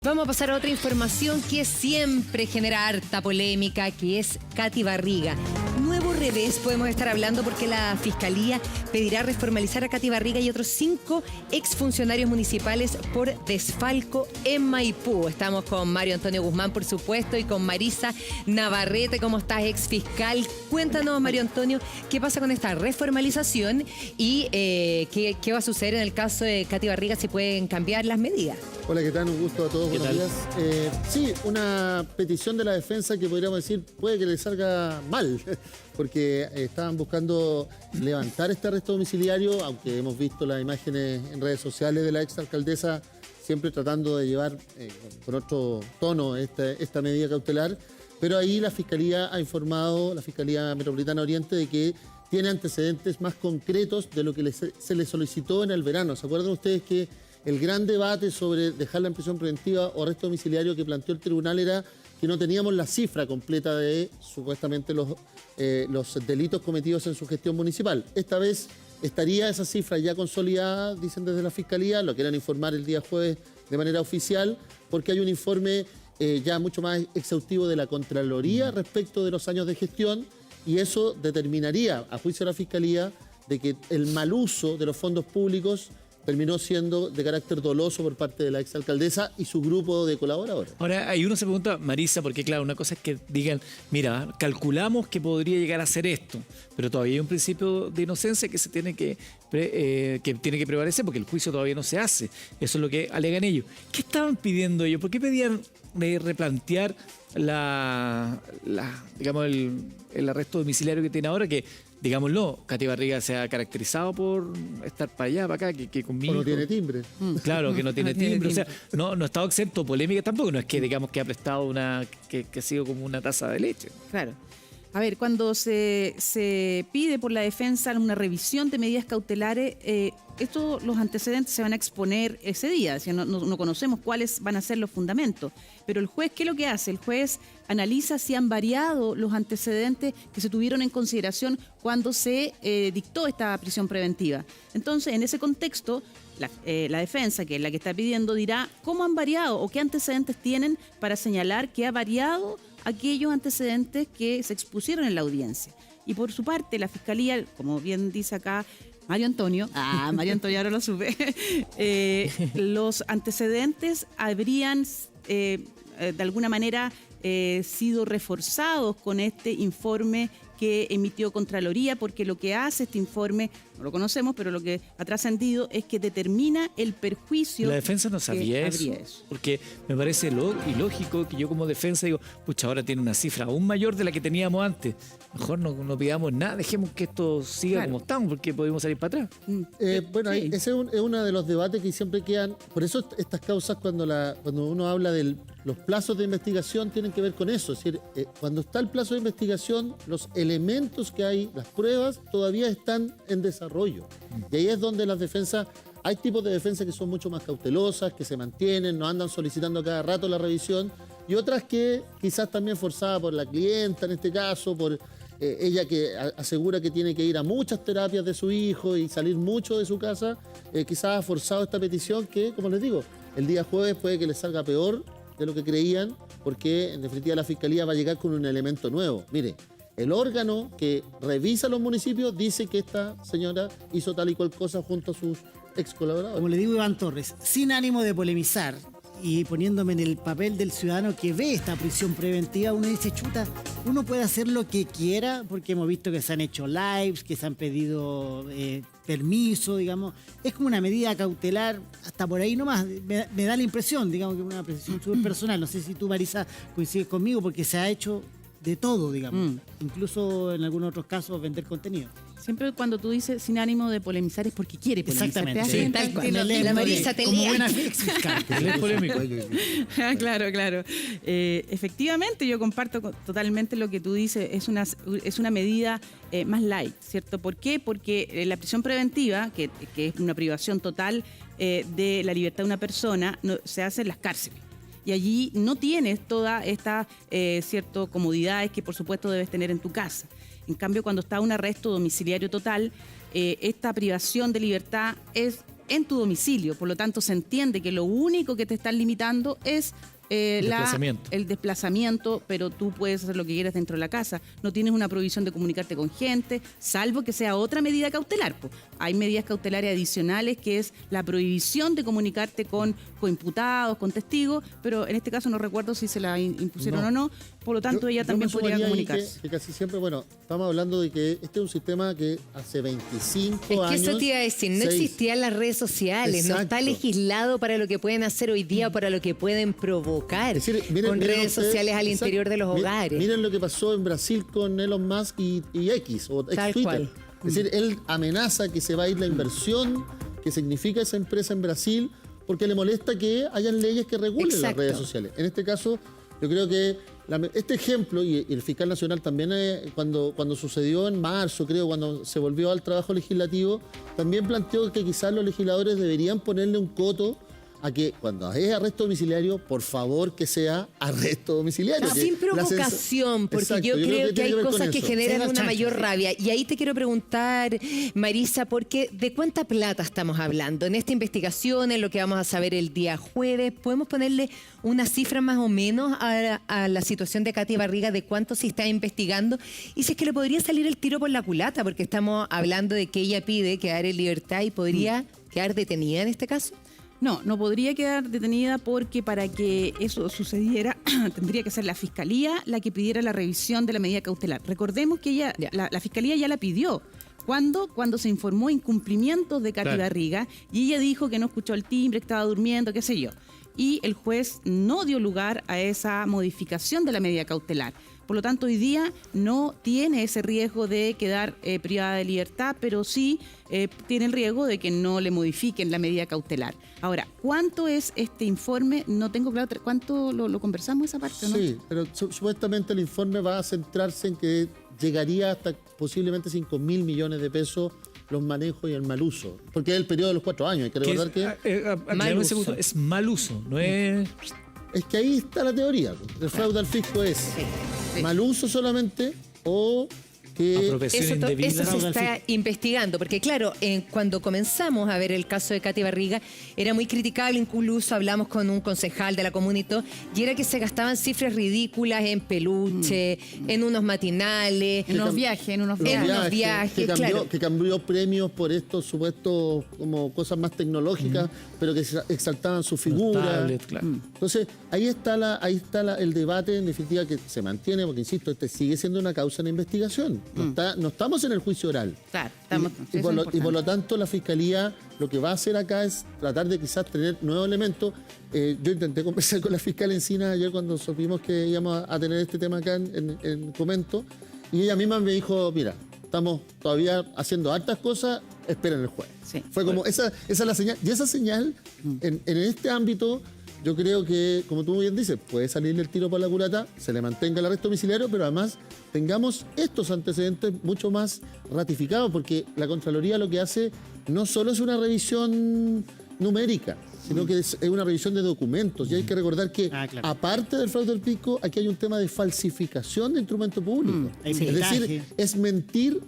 Vamos a pasar a otra información que siempre genera harta polémica, que es Katy Barriga. Nuevo revés podemos estar hablando porque la Fiscalía pedirá reformalizar a Katy Barriga y otros 5 exfuncionarios municipales por desfalco en Maipú. Estamos con Mario Antonio Guzmán, por supuesto, y con Marisa Navarrete. ¿Cómo estás, exfiscal? Cuéntanos, Mario Antonio, ¿qué pasa con esta reformalización y qué va a suceder en el caso de Katy Barriga, si pueden cambiar las medidas? Hola, ¿qué tal? Un gusto a todos, buenos días. Sí, una petición de la defensa que podríamos decir puede que le salga mal, porque estaban buscando levantar este arresto domiciliario, aunque hemos visto las imágenes en redes sociales de la exalcaldesa siempre tratando de llevar con otro tono esta medida cautelar, pero ahí la Fiscalía ha informado, la Fiscalía Metropolitana Oriente, de que tiene antecedentes más concretos de lo que se le solicitó en el verano. ¿Se acuerdan ustedes que el gran debate sobre dejarla en prisión preventiva o arresto domiciliario que planteó el tribunal era que no teníamos la cifra completa de supuestamente los delitos cometidos en su gestión municipal? Esta vez estaría esa cifra ya consolidada, dicen desde la Fiscalía, lo querían informar el día jueves de manera oficial, porque hay un informe ya mucho más exhaustivo de la Contraloría respecto de los años de gestión, y eso determinaría, a juicio de la Fiscalía, de que el mal uso de los fondos públicos terminó siendo de carácter doloso por parte de la exalcaldesa y su grupo de colaboradores. Ahora, ahí uno se pregunta, Marisa, porque claro, una cosa es que digan, mira, calculamos que podría llegar a ser esto, pero todavía hay un principio de inocencia que se tiene que prevalecer, porque el juicio todavía no se hace. Eso es lo que alegan ellos. ¿Qué estaban pidiendo ellos? ¿Por qué pedían replantear digamos, el arresto domiciliario que tiene ahora, que, digámoslo, Katy Barriga se ha caracterizado por estar para allá, para acá, que conmigo... O no tiene timbre. Claro, que no tiene timbre. O sea, no ha estado exento de polémica tampoco. No es que, digamos, que ha prestado que ha sido como una taza de leche. Claro. A ver, cuando se pide por la defensa una revisión de medidas cautelares, los antecedentes se van a exponer ese día. O sea, no conocemos cuáles van a ser los fundamentos. Pero el juez, ¿qué es lo que hace? El juez analiza si han variado los antecedentes que se tuvieron en consideración cuando se dictó esta prisión preventiva. Entonces, en ese contexto, la defensa, que es la que está pidiendo, dirá cómo han variado o qué antecedentes tienen para señalar que ha variado aquellos antecedentes que se expusieron en la audiencia. Y por su parte, la Fiscalía, como bien dice acá Mario Antonio, ahora lo supe, los antecedentes habrían de alguna manera sido reforzados con este informe que emitió Contraloría, porque lo que hace este informe, no lo conocemos, pero lo que ha trascendido es que determina el perjuicio. La defensa no sabía eso, porque me parece ilógico que yo como defensa digo, pucha, ahora tiene una cifra aún mayor de la que teníamos antes. Mejor no pidamos nada, dejemos que esto siga como estamos, porque podemos salir para atrás. Bueno, sí. Ese es uno de los debates que siempre quedan. Por eso estas causas, cuando uno habla de los plazos de investigación, tienen que ver con eso. Es decir, cuando está el plazo de investigación, los elementos que hay, las pruebas, todavía están en desarrollo. Y ahí es donde las defensas, hay tipos de defensas que son mucho más cautelosas, que se mantienen, no andan solicitando cada rato la revisión, y otras que quizás también forzada por la clienta, en este caso, por ella que asegura que tiene que ir a muchas terapias de su hijo y salir mucho de su casa, quizás ha forzado esta petición que, como les digo, el día jueves puede que les salga peor de lo que creían, porque en definitiva la Fiscalía va a llegar con un elemento nuevo. Mire, el órgano que revisa los municipios dice que esta señora hizo tal y cual cosa junto a sus ex colaboradores. Como le digo, Iván Torres, sin ánimo de polemizar y poniéndome en el papel del ciudadano que ve esta prisión preventiva, uno dice, chuta, uno puede hacer lo que quiera, porque hemos visto que se han hecho lives, que se han pedido permiso, digamos. Es como una medida cautelar, hasta por ahí nomás. Me da la impresión, digamos, que es una apreciación súper personal. No sé si tú, Marisa, coincides conmigo, porque se ha hecho de todo, digamos. Incluso en algunos otros casos vender contenido. Siempre cuando tú dices sin ánimo de polemizar es porque quiere polemizar. Exactamente. Sí, tal cual. La Marisa te como lea. buena fiscal. Es polémico. Claro. Efectivamente, yo comparto totalmente lo que tú dices. Es una medida más light, ¿cierto? ¿Por qué? Porque la prisión preventiva, que es una privación total de la libertad de una persona, se hace en las cárceles. Y allí no tienes todas estas comodidades que por supuesto debes tener en tu casa. En cambio, cuando está un arresto domiciliario total, esta privación de libertad es en tu domicilio. Por lo tanto, se entiende que lo único que te están limitando es el desplazamiento, pero tú puedes hacer lo que quieras dentro de la casa. No tienes una prohibición de comunicarte con gente, salvo que sea otra medida cautelar. Hay medidas cautelares adicionales, que es la prohibición de comunicarte con coimputados, con testigos, pero en este caso no recuerdo si se la impusieron o no. Por lo tanto, ella también podría comunicarse. Que casi siempre, bueno, estamos hablando de que este es un sistema que hace 25 años... Es que eso te iba a decir, no existían las redes sociales, Exacto. no está legislado para lo que pueden hacer hoy día, para lo que pueden provocar con redes sociales al interior de los hogares. Miren lo que pasó en Brasil con Elon Musk y X, o Tal Twitter. cual. Es decir, él amenaza que se va a ir la inversión que significa esa empresa en Brasil porque le molesta que hayan leyes que regulen las redes sociales. En este caso, yo creo que este ejemplo, y el fiscal nacional también, cuando sucedió en marzo, creo, cuando se volvió al trabajo legislativo, también planteó que quizás los legisladores deberían ponerle un coto a que cuando es arresto domiciliario, por favor que sea arresto domiciliario. Sin provocación, porque Exacto, yo creo que hay ver cosas con que eso. generan una mayor rabia. Y ahí te quiero preguntar, Marisa, porque ¿de cuánta plata estamos hablando? En esta investigación, en lo que vamos a saber el día jueves, ¿podemos ponerle una cifra más o menos a la situación de Katy Barriga, de cuánto se está investigando? Y si es que le podría salir el tiro por la culata, porque estamos hablando de que ella pide quedar en libertad y podría quedar detenida en este caso. No podría quedar detenida porque para que eso sucediera tendría que ser la Fiscalía la que pidiera la revisión de la medida cautelar. Recordemos que la Fiscalía ya la pidió. Cuando se informó incumplimientos de Katy Barriga y ella dijo que no escuchó el timbre, que estaba durmiendo, qué sé yo. Y el juez no dio lugar a esa modificación de la medida cautelar. Por lo tanto, hoy día no tiene ese riesgo de quedar privada de libertad, pero sí tiene el riesgo de que no le modifiquen la medida cautelar. Ahora, ¿cuánto es este informe? No tengo claro. ¿Cuánto lo conversamos esa parte, no? Sí, pero supuestamente el informe va a centrarse en que llegaría hasta posiblemente 5.000 millones de pesos los manejos y el mal uso. Porque es el periodo de los 4 años. Hay que recordar Es mal uso, no es... Es que ahí está la teoría. El fraude al fisco es mal uso solamente o que... Apropiación Eso indebida. se está investigando, porque claro, cuando comenzamos a ver el caso de Katy Barriga, era muy criticable, incluso hablamos con un concejal de la comuna y era que se gastaban cifras ridículas en peluche, en unos matinales, En unos viajes. Que cambió premios por estos supuestos como cosas más tecnológicas, pero que exaltaban su figura. Tablet, claro. Entonces, ahí está el debate, en definitiva, que se mantiene, porque insisto, este sigue siendo una causa de investigación. No estamos en el juicio oral. Claro, Y por lo tanto, la Fiscalía lo que va a hacer acá es tratar de quizás tener nuevos elementos. Yo intenté conversar con la fiscal Encina ayer cuando supimos que íbamos a tener este tema acá en Comento, y ella misma me dijo, mira, estamos todavía haciendo hartas cosas, esperen el jueves. Sí. Fue como, esa es la señal. Y esa señal, en este ámbito, yo creo que, como tú bien dices, puede salirle el tiro por la culata, se le mantenga el arresto domiciliario, pero además tengamos estos antecedentes mucho más ratificados, porque la Contraloría lo que hace no solo es una revisión numérica, sino que es una revisión de documentos. Y hay que recordar que, aparte del fraude del fisco, aquí hay un tema de falsificación de instrumento público. Es decir, es mentir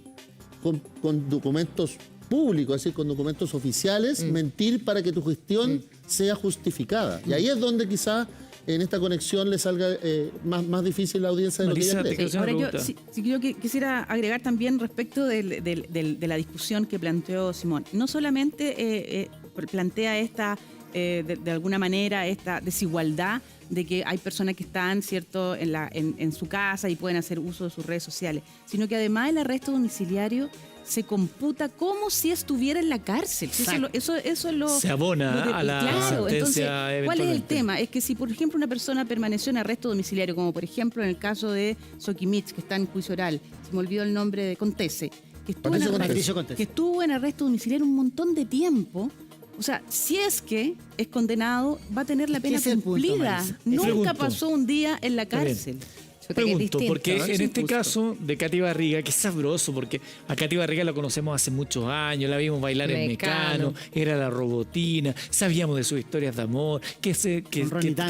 con documentos públicos, es decir, con documentos oficiales, mentir para que tu gestión sea justificada. Y ahí es donde quizá en esta conexión le salga más difícil la audiencia de Marisa, lo que ella cree. Ahora yo quisiera agregar también respecto de la discusión que planteó Simón. No solamente plantea de alguna manera esta desigualdad de que hay personas que están, ¿cierto?, en su casa y pueden hacer uso de sus redes sociales, sino que además el arresto domiciliario se computa como si estuviera en la cárcel. Eso es lo... Se abona a la sentencia. Entonces, ¿cuál es el tema? Es que si, por ejemplo, una persona permaneció en arresto domiciliario, como por ejemplo en el caso de Soquimich, que está en juicio oral, se me olvidó el nombre de Contese, que estuvo en arresto domiciliario un montón de tiempo. O sea, si es que es condenado, va a tener la pena cumplida. Nunca pasó un día en la cárcel. Chuta, que es Pregunto, distinto, porque ¿no? en Es un este gusto. caso de Katy Barriga, que es sabroso, porque a Katy Barriga la conocemos hace muchos años, la vimos bailar en Mecano, era la robotina, sabíamos de sus historias de amor, que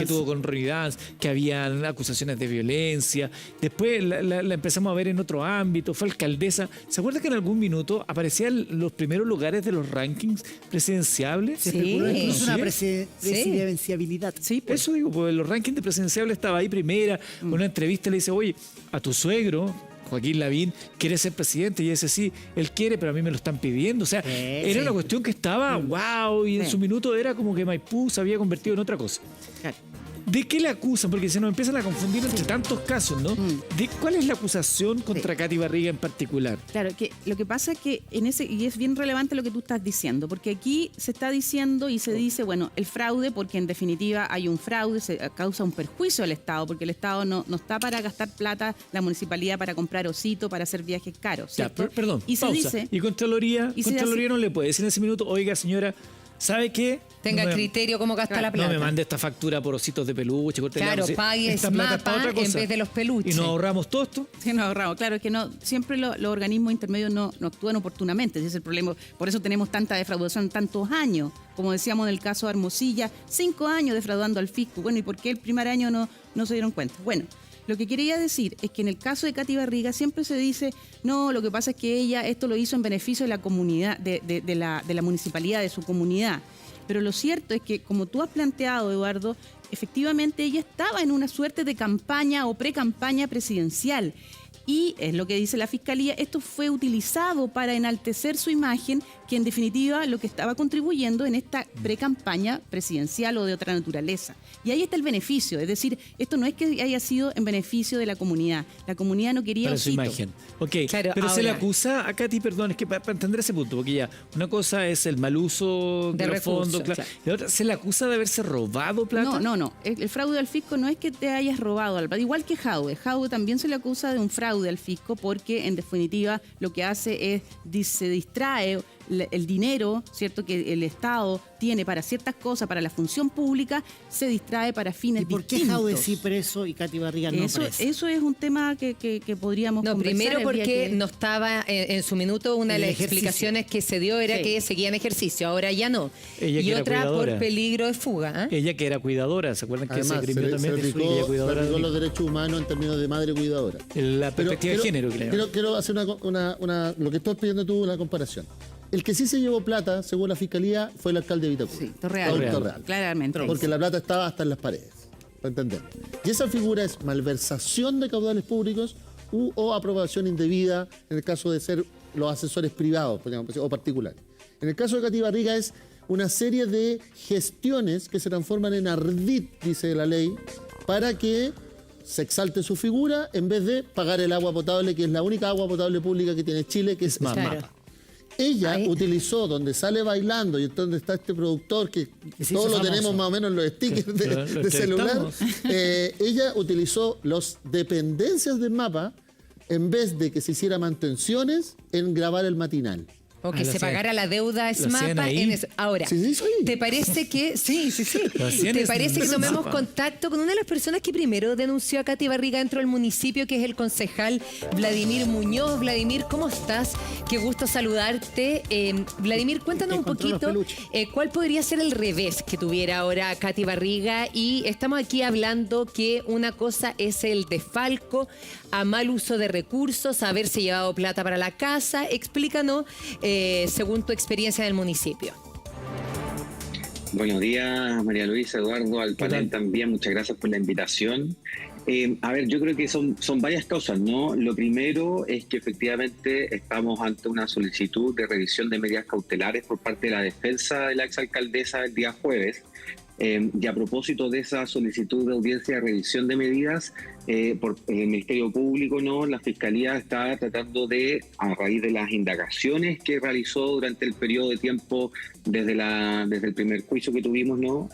tuvo con Ronnie Dance, que habían acusaciones de violencia. Después la empezamos a ver en otro ámbito, fue alcaldesa. ¿Se acuerda que en algún minuto aparecían los primeros lugares de los rankings presidenciables? Se Sí. especuló incluso una Sí. presidenciabilidad. Sí, pues. Eso digo, pues en los rankings de presidenciables estaba ahí primera, con una entrevista le dice, oye, a tu suegro, Joaquín Lavín, quiere ser presidente, y ese sí, él quiere, pero a mí me lo están pidiendo. O sea, era una cuestión que estaba, wow, y en su minuto era como que Maipú se había convertido en otra cosa. Claro. ¿De qué la acusan? Porque se nos empiezan a confundir entre tantos casos, ¿no? ¿De cuál es la acusación contra Katy Barriga en particular? Claro, que lo que pasa es que y es bien relevante lo que tú estás diciendo, porque aquí se está diciendo y se dice, bueno, el fraude, porque en definitiva hay un fraude, se causa un perjuicio al Estado, porque el Estado no está para gastar plata, la municipalidad para comprar osito, para hacer viajes caros, Ya, ¿cierto? perdón, y se pausa. dice, Y Contraloría no le puede decir en ese minuto, oiga, señora, ¿sabe qué? Tenga No me- criterio cómo gasta la No plata. me mande esta factura por ositos de peluche. córtela, Claro, sí, pague esta plata es para mapa otra cosa. en vez de los peluches. Y nos ahorramos todo esto. sí, nos ahorramos. Claro, es que no, siempre los organismos intermedios no actúan oportunamente, ese es el problema. Por eso tenemos tanta defraudación en tantos años. Como decíamos en el caso de Hermosilla, 5 años defraudando al fisco. Bueno, ¿y por qué el primer año no se dieron cuenta? Bueno, lo que quería decir es que en el caso de Katy Barriga siempre se dice, no, lo que pasa es que ella esto lo hizo en beneficio de la comunidad, de la municipalidad, de su comunidad. Pero lo cierto es que, como tú has planteado, Eduardo, efectivamente ella estaba en una suerte de campaña o pre-campaña presidencial. Y es lo que dice la Fiscalía, esto fue utilizado para enaltecer su imagen, que en definitiva lo que estaba contribuyendo en esta pre-campaña presidencial o de otra naturaleza. Y ahí está el beneficio, es decir, esto no es que haya sido en beneficio de la comunidad no quería Para su osito. imagen. Ok, Claro, pero se le ahora- acusa a Katy, perdón, es que para entender ese punto, porque ya, una cosa es el mal uso De los recursos, fondos, claro, claro. y la otra, ¿se le acusa de haberse robado plata? No. El fraude al fisco no es que te hayas robado al igual que Jaude. Jaude también se le acusa de un fraude al fisco porque, en definitiva, lo que hace es se distrae el dinero, ¿cierto?, que el Estado tiene para ciertas cosas, para la función pública, se distrae para fines ¿Y por qué distintos. Jaude sí preso y Katy Barriga no Eso presa? es un tema que podríamos No, conversar primero el día porque que- no estaba en su minuto, una de El las ejercicio. explicaciones que se dio era Sí. que seguían ejercicio, ahora ya no. Ella que Y era otra cuidadora. por peligro de fuga. ¿eh? Ella que era cuidadora, ¿se acuerdan que Además, se se esgrimió también? le Que ella aplicó, cuidadora de los derechos humanos en términos de madre cuidadora. la Pero perspectiva de género, creo. Quiero hacer lo que estás pidiendo tú, una comparación. El que sí se llevó plata, según la Fiscalía, fue el alcalde de Vitacura. Sí, Torreal. Torreal. Claramente. Porque la plata estaba hasta en las paredes. ¿Lo entendemos? Y esa figura es malversación de caudales públicos o aprobación indebida en el caso de ser los asesores privados, por ejemplo, o particulares. En el caso de Katy Barriga es una serie de gestiones que se transforman en ardid, dice la ley, para que se exalte su figura en vez de pagar el agua potable, que es la única agua potable pública que tiene Chile, que es Claro. MAPA. Ella Ahí- utilizó donde sale bailando y donde está este productor que se todos hizo lo famoso. tenemos más o menos en los stickers Lo de celular. entrevistamos. Ella utilizó las dependencias de MAPA en vez de que se hiciera mantenciones en grabar el matinal. O que lo se hacían- pagara la deuda lo hacían SMAPA ahí. Ahora, Sí, se hizo ahí. ¿te parece que sí? Lo hacían ¿Te en parece que SMAPA. tomemos contacto con una de las personas que primero denunció a Katy Barriga dentro del municipio, que es el concejal Vladimir Muñoz? Vladimir, ¿cómo estás? Qué gusto saludarte. Vladimir, cuéntanos Que un encontró los poquito peluches. cuál podría ser el revés que tuviera ahora Katy Barriga. Y estamos aquí hablando que una cosa es el desfalco, a mal uso de recursos, haberse llevado plata para la casa. Explícanos, según tu experiencia en el municipio. Buenos días, María Luisa, Eduardo, al panel tal? también. Muchas gracias por la invitación. A ver, yo creo que son varias cosas, ¿no? Lo primero es que efectivamente estamos ante una solicitud de revisión de medidas cautelares por parte de la defensa de la exalcaldesa el día jueves. Y a propósito de esa solicitud de audiencia de revisión de medidas por el Ministerio Público, ¿no? La Fiscalía está tratando de, a raíz de las indagaciones que realizó durante el periodo de tiempo desde el primer juicio que tuvimos, ¿no?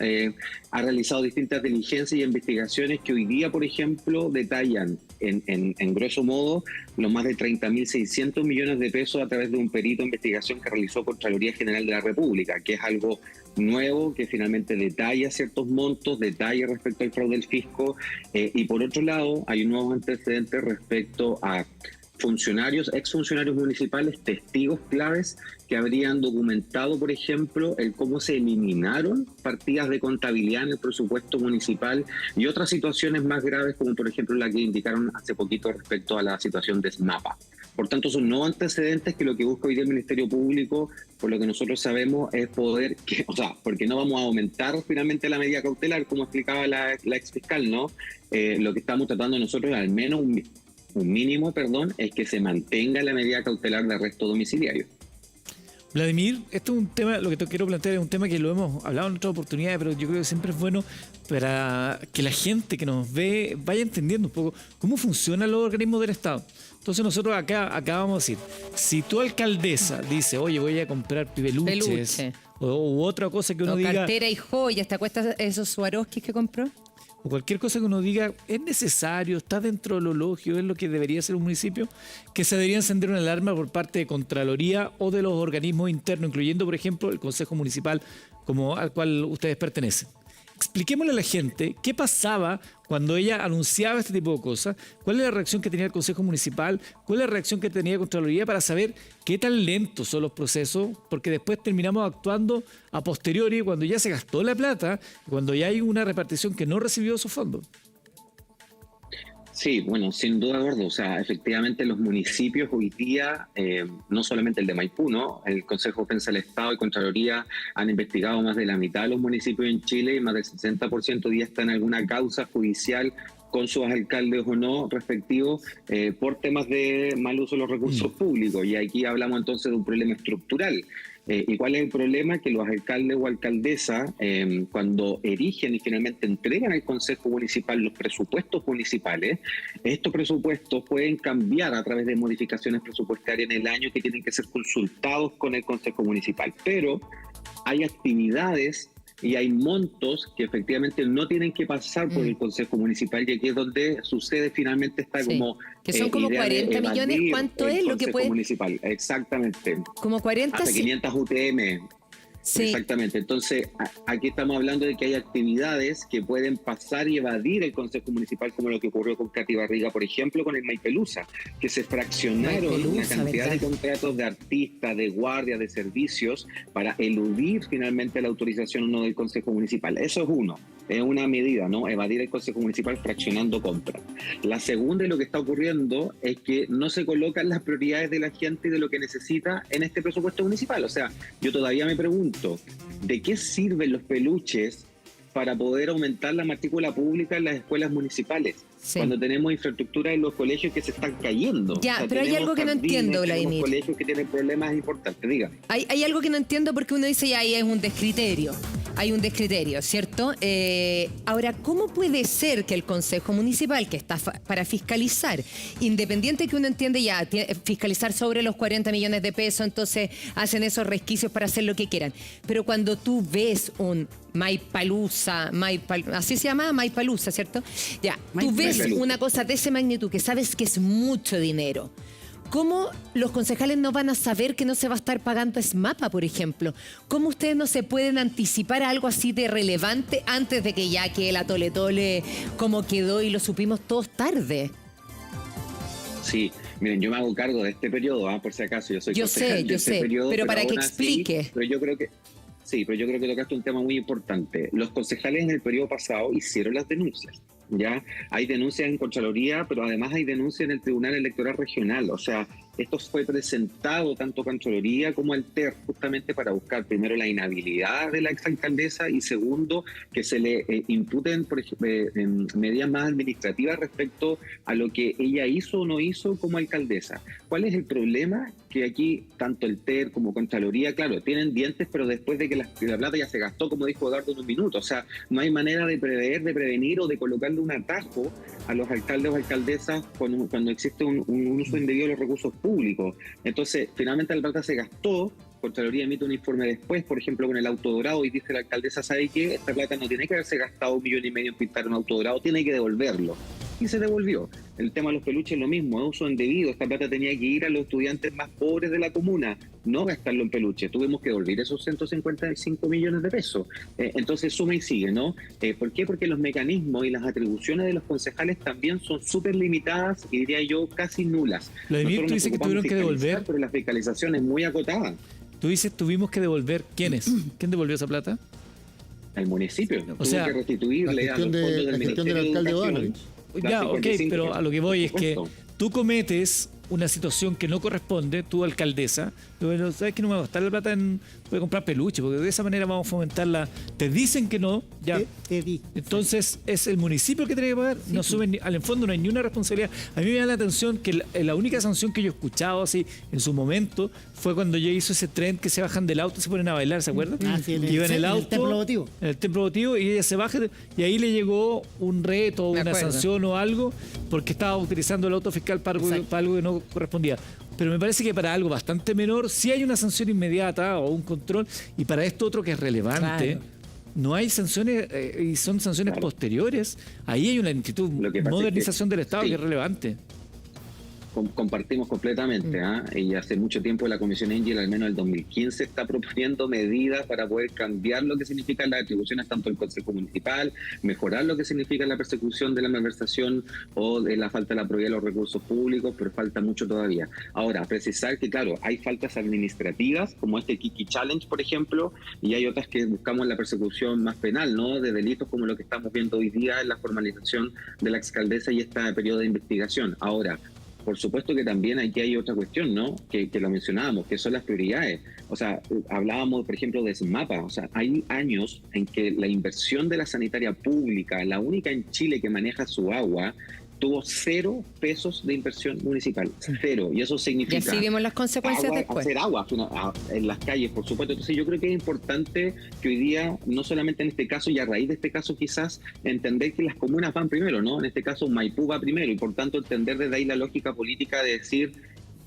Ha realizado distintas diligencias y investigaciones que hoy día, por ejemplo, detallan en grueso modo los más de 30.600 millones de pesos a través de un perito de investigación que realizó Contraloría General de la República, que es algo nuevo que finalmente detalla ciertos montos, detalla respecto al fraude del fisco, y por otro lado hay un nuevo antecedente respecto a funcionarios, exfuncionarios municipales, testigos claves que habrían documentado, por ejemplo, el cómo se eliminaron partidas de contabilidad en el presupuesto municipal y otras situaciones más graves, como por ejemplo la que indicaron hace poquito respecto a la situación de SMAPA. Por tanto, son nuevos antecedentes que lo que busca hoy día el Ministerio Público, por lo que nosotros sabemos, es poder, porque no vamos a aumentar finalmente la medida cautelar, como explicaba la exfiscal, ¿no? Lo que estamos tratando nosotros es al menos un mínimo, es que se mantenga la medida cautelar de arresto domiciliario. Vladimir, esto es un tema, lo que te quiero plantear es un tema que lo hemos hablado en otras oportunidades, pero yo creo que siempre es bueno para que la gente que nos ve vaya entendiendo un poco cómo funcionan los organismos del Estado. Entonces nosotros acá vamos a decir, si tu alcaldesa dice, oye, voy a comprar peluches u otra cosa que uno diga... cartera y joyas, ¿te acuestas esos Swarovskis que compró? O cualquier cosa que uno diga, es necesario, está dentro de lo lógico, es lo que debería ser un municipio, que se debería encender una alarma por parte de Contraloría o de los organismos internos, incluyendo, por ejemplo, el Consejo Municipal al cual ustedes pertenecen. Expliquémosle a la gente qué pasaba cuando ella anunciaba este tipo de cosas, cuál es la reacción que tenía el Consejo Municipal, cuál es la reacción que tenía Contraloría para saber qué tan lentos son los procesos, porque después terminamos actuando a posteriori cuando ya se gastó la plata, cuando ya hay una repartición que no recibió esos fondos. Sí, bueno, sin duda, Gordo. O sea, efectivamente los municipios hoy día, no solamente el de Maipú, ¿no? El Consejo de Defensa del Estado y Contraloría han investigado más de la mitad de los municipios en Chile y más del 60% ya está en alguna causa judicial con sus alcaldes o no respectivos por temas de mal uso de los recursos públicos. Y aquí hablamos entonces de un problema estructural. ¿Y cuál es el problema? Que los alcaldes o alcaldesas, cuando erigen y finalmente entregan al Consejo Municipal los presupuestos municipales, estos presupuestos pueden cambiar a través de modificaciones presupuestarias en el año que tienen que ser consultados con el Consejo Municipal. Pero hay actividades y hay montos que efectivamente no tienen que pasar por el Consejo Municipal, y aquí es donde sucede finalmente esta como... Que son como 40 millones, ¿cuánto es lo que puede...? Municipal, exactamente. Como 40... Hasta 500 UTM. Sí. Exactamente. Entonces, aquí estamos hablando de que hay actividades que pueden pasar y evadir el Consejo Municipal, como lo que ocurrió con Katy Barriga, por ejemplo, con el Maipelusa, que se fraccionaron una cantidad de contratos de artistas, de guardias, de servicios, para eludir finalmente la autorización o no del Consejo Municipal. Eso es una medida, ¿no? Evadir el Consejo Municipal fraccionando compras. La segunda, y lo que está ocurriendo, es que no se colocan las prioridades de la gente y de lo que necesita en este presupuesto municipal. O sea, yo todavía me pregunto, ¿de qué sirven los peluches para poder aumentar la matrícula pública en las escuelas municipales? Sí. Cuando tenemos infraestructura en los colegios que se están cayendo. Ya, pero hay algo que no entiendo, Vladimir. Colegios que tienen problemas importantes, dígame. Hay algo que no entiendo porque uno dice, ya ahí es un descriterio. Hay un descriterio, ¿cierto? Ahora, ¿cómo puede ser que el Consejo Municipal, que está para fiscalizar, independiente que uno entiende ya, fiscalizar sobre los 40 millones de pesos, entonces hacen esos resquicios para hacer lo que quieran? Pero cuando tú ves un Maipelusa, así se llama, Maipelusa, ¿cierto? Ya, tú ves una cosa de esa magnitud que sabes que es mucho dinero. ¿Cómo los concejales no van a saber que no se va a estar pagando SMAPA, por ejemplo? ¿Cómo ustedes no se pueden anticipar a algo así de relevante antes de que ya que el atole-tole como quedó y lo supimos todos tarde? Sí, miren, yo me hago cargo de este periodo, por si acaso, yo soy concejal de este periodo, pero para que explique. Pero yo creo que tocaste un tema muy importante. Los concejales en el periodo pasado hicieron las denuncias. Ya hay denuncias en Contraloría, pero además hay denuncias en el Tribunal Electoral Regional. O sea, esto fue presentado tanto a Contraloría como al TER justamente para buscar primero la inhabilidad de la exalcaldesa y segundo que se le imputen por ejemplo, medidas más administrativas respecto a lo que ella hizo o no hizo como alcaldesa. ¿Cuál es el problema? Que aquí tanto el TER como Contraloría, claro, tienen dientes, pero después de que la plata ya se gastó, como dijo Eduardo en un minuto. O sea, no hay manera de prever, de prevenir o de colocarle un atajo a los alcaldes o alcaldesas cuando existe un uso indebido de los recursos públicos. Entonces, finalmente la plata se gastó, Contraloría emite un informe después, por ejemplo, con el Auto Dorado, y dice la alcaldesa, ¿sabe qué? Esta plata no tiene que haberse gastado 1,5 millones en pintar un Auto Dorado, tiene que devolverlo. Y se devolvió. El tema de los peluches es lo mismo, es uso indebido. Esta plata tenía que ir a los estudiantes más pobres de la comuna, no gastarlo en peluche, tuvimos que devolver esos 155 millones de pesos. Entonces suma y sigue, ¿no? ¿Por qué? Porque los mecanismos y las atribuciones de los concejales también son súper limitadas y diría yo casi nulas. Vladimir, tú dices que tuvieron que devolver, pero la fiscalización es muy acotada. Tú dices tuvimos que devolver. ¿Quiénes? ¿Quién devolvió esa plata? El municipio. O sea, tuvo que restituirle a los fondos del la gestión Ministerio del de alcalde Educación. Bodanovich. Ya, ok, pero a lo que voy es que tú cometes una situación que no corresponde, tú alcaldesa, pero sabes que no me va a gastar la plata en voy a comprar peluche, porque de esa manera vamos a fomentar la... Te dicen que no, ya. Te di. Entonces es el municipio que tiene que pagar, no suben, al fondo no hay ni una responsabilidad. A mí me da la atención que la única sanción que yo he escuchado así en su momento fue cuando yo hizo ese tren que se bajan del auto y se ponen a bailar, ¿se acuerdan? Ah, sí, Que iba en el auto, Templo Votivo. en el templo votivo, y ella se baja y ahí le llegó un reto, Me una acuerdo. sanción o algo, porque estaba utilizando el auto fiscal para algo que no correspondía. Pero me parece que para algo bastante menor sí hay una sanción inmediata o un control, y para esto otro que es relevante, Claro. no hay sanciones y son sanciones posteriores. Ahí hay una actitud, Lo que pasa modernización es que- del Estado sí. que es relevante. Compartimos completamente, y hace mucho tiempo la Comisión Engel, al menos en el 2015, está proponiendo medidas para poder cambiar lo que significan las atribuciones tanto del Consejo Municipal, mejorar lo que significa la persecución de la malversación o de la falta de la probidad de los recursos públicos, pero falta mucho todavía. Ahora, precisar que, claro, hay faltas administrativas, como este Kiki Challenge, por ejemplo, y hay otras que buscamos la persecución más penal, ¿no? De delitos como lo que estamos viendo hoy día en la formalización de la exalcaldesa y este periodo de investigación. Ahora, por supuesto que también aquí hay otra cuestión, ¿no? Que lo mencionábamos, que son las prioridades. O sea, hablábamos, por ejemplo, de SMAPA. O sea, hay años en que la inversión de la sanitaria pública, la única en Chile que maneja su agua, tuvo 0 pesos de inversión municipal. 0. Y eso Y significa... así vimos las consecuencias agua, después. hacer agua en las calles, por supuesto. Entonces yo creo que es importante que hoy día, no solamente en este caso y a raíz de este caso quizás, entender que las comunas van primero, ¿no? En este caso Maipú va primero y por tanto entender desde ahí la lógica política de decir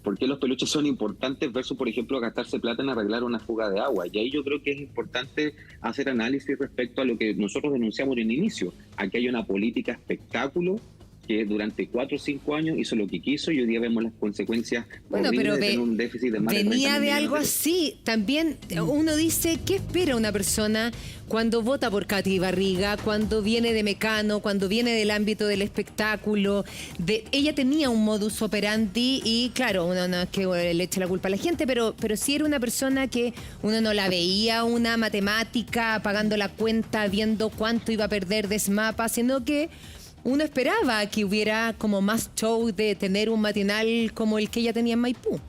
por qué los peluches son importantes versus, por ejemplo, gastarse plata en arreglar una fuga de agua. Y ahí yo creo que es importante hacer análisis respecto a lo que nosotros denunciamos en el inicio. Aquí hay una política espectáculo que durante 4 o 5 años hizo lo que quiso y hoy día vemos las consecuencias Bueno, horribles pero de tener un déficit de más de 40 venía de millones algo pesos. así. También uno dice, ¿qué espera una persona cuando vota por Katy Barriga, cuando viene de Mecano, cuando viene del ámbito del espectáculo? Ella tenía un modus operandi y claro, uno no es que le eche la culpa a la gente, pero sí era una persona que uno no la veía, una matemática, pagando la cuenta, viendo cuánto iba a perder de SMAPA, sino que uno esperaba que hubiera como más show de tener un matinal como el que ella tenía en Maipú.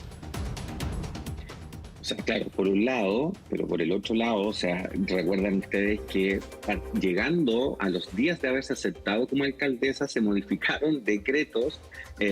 O sea, claro, por un lado, pero por el otro lado, o sea, recuerdan ustedes que llegando a los días de haberse aceptado como alcaldesa, se modificaron decretos,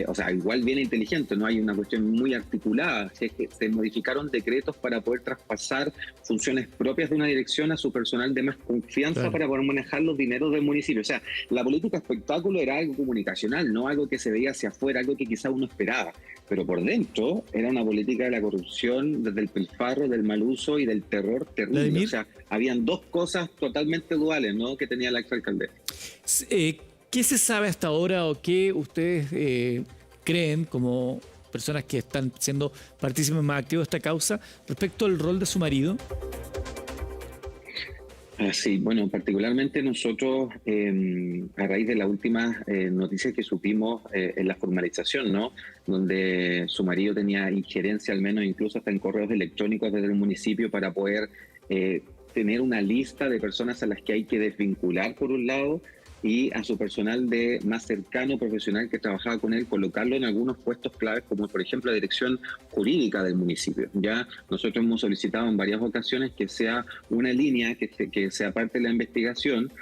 o sea, igual bien inteligente, no hay una cuestión muy articulada, así es que se modificaron decretos para poder traspasar funciones propias de una dirección a su personal de más confianza Claro. para poder manejar los dineros del municipio. O sea, la política espectáculo era algo comunicacional, no algo que se veía hacia afuera, algo que quizá uno esperaba. Pero por dentro era una política de la corrupción, desde el pilfarro, del mal uso y del terror terrible. Vladimir. O sea, habían dos cosas totalmente duales, ¿no?, que tenía la exalcaldesa. ¿Qué se sabe hasta ahora o qué ustedes creen como personas que están siendo partícipes más activos de esta causa respecto al rol de su marido? Sí, bueno, particularmente nosotros, a raíz de las últimas noticias que supimos en la formalización, ¿no?, donde su marido tenía injerencia, al menos incluso hasta en correos electrónicos desde el municipio para poder tener una lista de personas a las que hay que desvincular, por un lado, y a su personal de más cercano, profesional que trabajaba con él, colocarlo en algunos puestos claves, como por ejemplo la dirección jurídica del municipio. Ya nosotros hemos solicitado en varias ocasiones que sea una línea que sea parte de la investigación.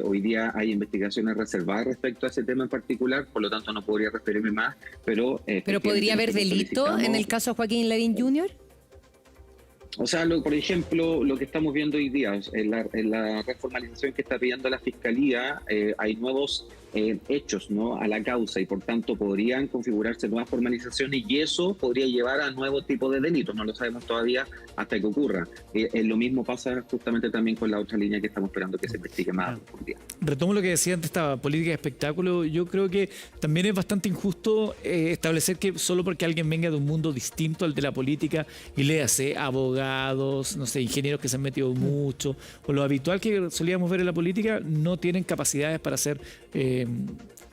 Hoy día hay investigaciones reservadas respecto a ese tema en particular, por lo tanto no podría referirme más, pero... ¿Pero podría haber delito en el caso de Joaquín Lavín Jr.? O sea, por ejemplo, lo que estamos viendo hoy día, en la reformalización que está pidiendo la Fiscalía, hay nuevos hechos, ¿no?, a la causa, y por tanto podrían configurarse nuevas formalizaciones y eso podría llevar a nuevos tipos de delitos. No lo sabemos todavía hasta que ocurra. Lo mismo pasa justamente también con la otra línea que estamos esperando que se investigue más a profundidad. Retomo lo que decía antes, esta política de espectáculo. Yo creo que también es bastante injusto establecer que solo porque alguien venga de un mundo distinto al de la política y léase abogados, no sé, ingenieros que se han metido mucho, o lo habitual que solíamos ver en la política, no tienen capacidades para ser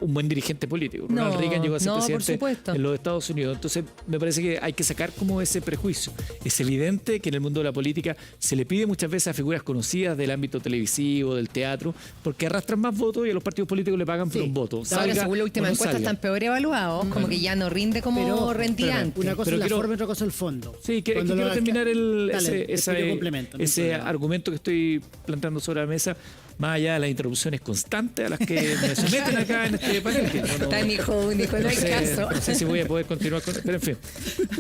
un buen dirigente político. Ronald Reagan llegó a ser presidente en los Estados Unidos. Entonces me parece que hay que sacar como ese prejuicio. Es evidente que en el mundo de la política se le pide muchas veces a figuras conocidas del ámbito televisivo, del teatro, porque arrastran más votos y a los partidos políticos le pagan por un voto. Ahora, según la última encuesta, están peor evaluados, como que ya no rinde como rendía antes. Una cosa es la forma y otra cosa es el fondo. Sí, quiero terminar ese argumento que estoy planteando sobre la mesa, más allá de las interrupciones constantes a las que me someten acá en este panel. Que Está mi hijo único, no hay caso. No sé si voy a poder continuar con... Pero en fin,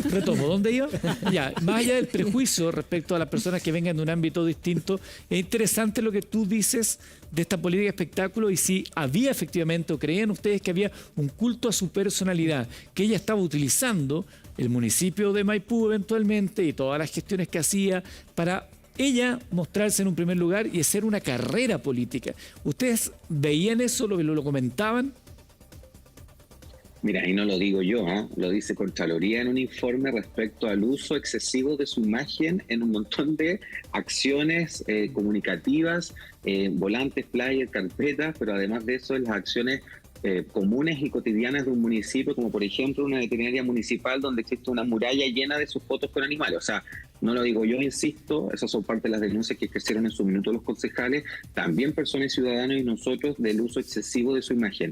retomo. ¿Dónde iba? Ya, más allá del prejuicio respecto a las personas que vengan de un ámbito distinto, es interesante lo que tú dices de esta política de espectáculo y si había efectivamente, o creían ustedes que había un culto a su personalidad, que ella estaba utilizando el municipio de Maipú eventualmente y todas las gestiones que hacía para ella mostrarse en un primer lugar y hacer una carrera política. ¿Ustedes veían eso, lo comentaban? Mira, y no lo digo yo, lo dice Contraloría en un informe respecto al uso excesivo de su imagen en un montón de acciones comunicativas, volantes, flyers, carpetas, pero además de eso, en las acciones comunes y cotidianas de un municipio, como por ejemplo una veterinaria municipal donde existe una muralla llena de sus fotos con animales. O sea, no lo digo yo, insisto, esas son parte de las denuncias que ejercieron en su minuto los concejales, también personas y ciudadanos y nosotros, del uso excesivo de su imagen.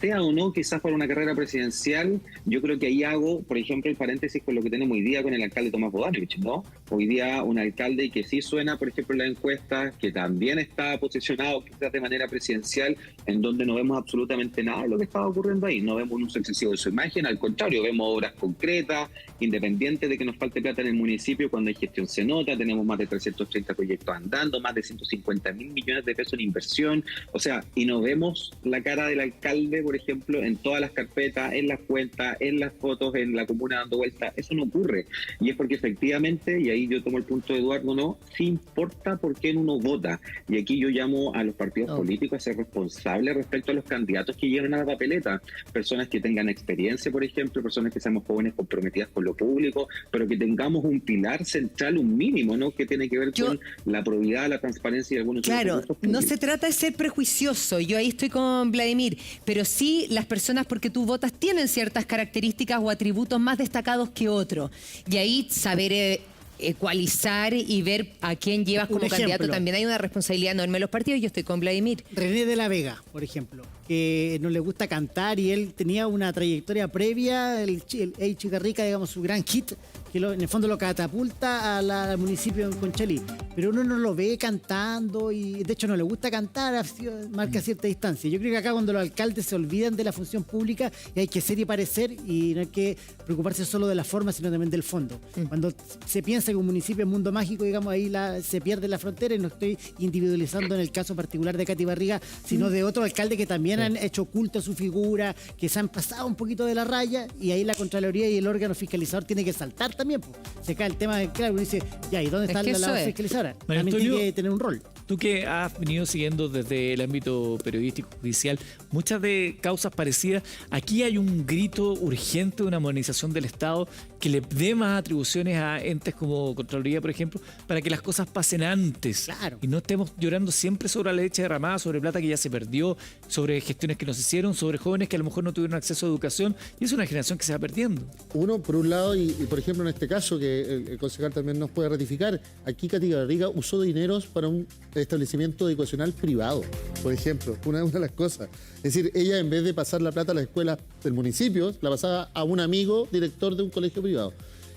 Sea o no, quizás para una carrera presidencial, yo creo que ahí hago, por ejemplo, el paréntesis con lo que tenemos hoy día con el alcalde Tomás Bodanovich, ¿no? Hoy día un alcalde que sí suena, por ejemplo, en la encuesta, que también está posicionado quizás de manera presidencial, en donde no vemos absolutamente nada de lo que estaba ocurriendo ahí. No vemos un uso excesivo de su imagen, al contrario, vemos obras concretas, independientes de que nos falte plata en el municipio, cuando hay gestión se nota, tenemos más de 330 proyectos andando, más de 150.000 millones de pesos en inversión, o sea, y no vemos la cara del alcalde, por ejemplo, en todas las carpetas, en las cuentas, en las fotos, en la comuna dando vueltas. Eso no ocurre, y es porque efectivamente, y ahí yo tomo el punto de Eduardo, no, sí importa por quién uno vota, y aquí yo llamo a los partidos políticos a ser responsables respecto a los candidatos que lleven a la papeleta, personas que tengan experiencia, por ejemplo, personas que seamos jóvenes comprometidas con lo público, pero que tengamos un pilar central, un mínimo, ¿no?, que tiene que ver con la probidad, la transparencia y algunos Claro, no se trata de ser prejuicioso, yo ahí estoy con Vladimir, pero sí las personas porque tú votas tienen ciertas características o atributos más destacados que otros, y ahí saber ecualizar y ver a quién llevas como candidato, también hay una responsabilidad enorme en los partidos. Yo estoy con Vladimir. René de la Vega, por ejemplo, que no le gusta cantar y él tenía una trayectoria previa, el Hey Chica Rica, digamos, su gran hit, que en el fondo lo catapulta al municipio de Conchalí, pero uno no lo ve cantando y de hecho no le gusta cantar, marca cierta distancia. Yo creo que acá cuando los alcaldes se olvidan de la función pública y hay que ser y parecer y no hay que preocuparse solo de la forma sino también del fondo. Cuando se piensa que un municipio es mundo mágico, digamos, ahí se pierde la frontera, y no estoy individualizando en el caso particular de Katy Barriga, sino de otros alcaldes que también han hecho culto a su figura, que se han pasado un poquito de la raya, y ahí la Contraloría y el órgano fiscalizador tiene que saltar también. Se cae el tema de, claro, uno dice, ya, ¿y dónde está la fiscalizadora? También tiene que tener un rol. Tú que has venido siguiendo desde el ámbito periodístico, judicial, muchas de causas parecidas, aquí hay un grito urgente de una modernización del Estado que le dé más atribuciones a entes como Contraloría, por ejemplo, para que las cosas pasen antes. Claro. Y no estemos llorando siempre sobre la leche derramada, sobre plata que ya se perdió, sobre gestiones que no se hicieron, sobre jóvenes que a lo mejor no tuvieron acceso a educación, y es una generación que se va perdiendo. Uno, por un lado, y por ejemplo en este caso, que el concejal también nos puede ratificar, aquí Katy Barriga usó dineros para un establecimiento educacional privado, por ejemplo, una de las cosas. Es decir, ella en vez de pasar la plata a las escuelas del municipio, la pasaba a un amigo director de un colegio privado.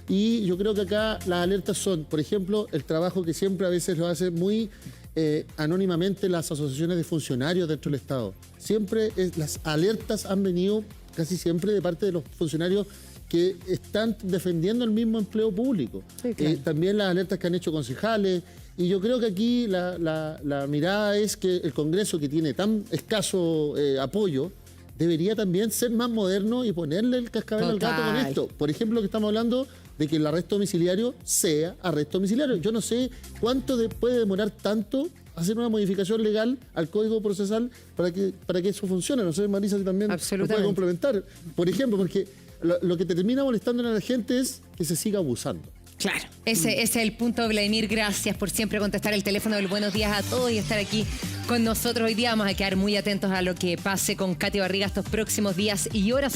Y yo creo que acá las alertas son, por ejemplo, el trabajo que siempre a veces lo hacen muy anónimamente las asociaciones de funcionarios dentro del Estado. Siempre las alertas han venido casi siempre de parte de los funcionarios que están defendiendo el mismo empleo público. Sí, claro. También las alertas que han hecho concejales, Y yo creo que aquí la mirada es que el Congreso, que tiene tan escaso apoyo, debería también ser más moderno y ponerle el cascabel al gato con esto. Por ejemplo, que estamos hablando de que el arresto domiciliario sea arresto domiciliario. Yo no sé cuánto puede demorar tanto hacer una modificación legal al Código Procesal para que eso funcione. No sé, Marisa, si también lo puede complementar. Por ejemplo, porque lo que te termina molestando a la gente es que se siga abusando. Claro. Ese es el punto, Vladimir. Gracias por siempre contestar el teléfono del buenos días a todos y estar aquí con nosotros hoy día. Vamos a quedar muy atentos a lo que pase con Katy Barriga estos próximos días y horas.